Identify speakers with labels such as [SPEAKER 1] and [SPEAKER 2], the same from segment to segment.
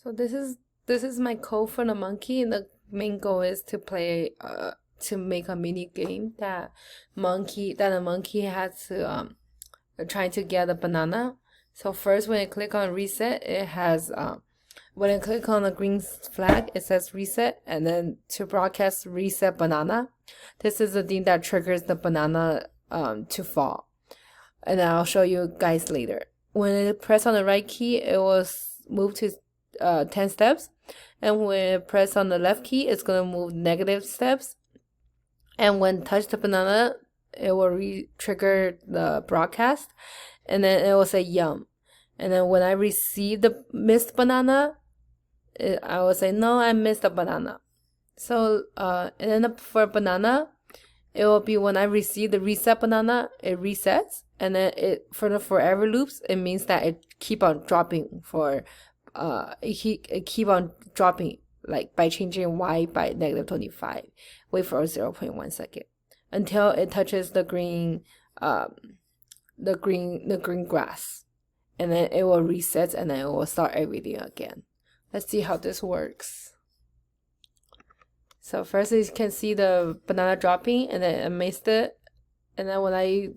[SPEAKER 1] So this is my code for the monkey, and the main goal is to play to make a mini game that the monkey has to trying to get a banana. So first, when I click on reset, it has when I click on the green flag, it says reset, and then to broadcast reset banana. This is the thing that triggers the banana to fall, and I'll show you guys later. When I press on the right key, it will move to 10 steps, and when I press on the left key, it's gonna move negative steps, and when touch the banana, it will trigger the broadcast, and then it will say yum. And then when I receive the missed banana, I will say no, I missed a banana. So and then for banana, it will be when I receive the reset banana, it resets, and then it for the forever loops, it means that it keep on dropping for it keep on dropping, like by changing y by -25. Wait for 0.1 second until it touches the green grass, and then it will reset, and then it will start everything again. Let's see how this works. So first you can see the banana dropping, and then I missed it, and then when I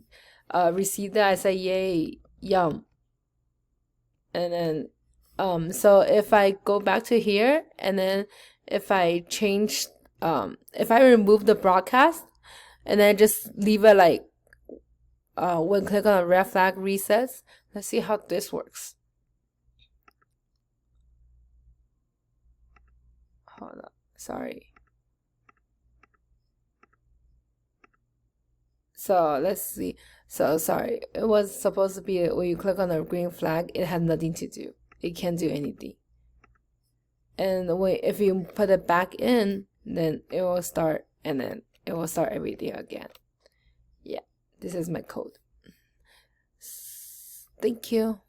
[SPEAKER 1] received it, I say yay, yum. And then so if I go back to here, and then if I change if I remove the broadcast, and then just leave it like when click on the red flag resets, let's see how this works. Hold on, sorry. So let's see. So sorry, it was supposed to be when you click on the green flag, it had nothing to do. It can't do anything. And if you put it back in, then it will start, and then it will start everything again. Yeah, this is my code. Thank you.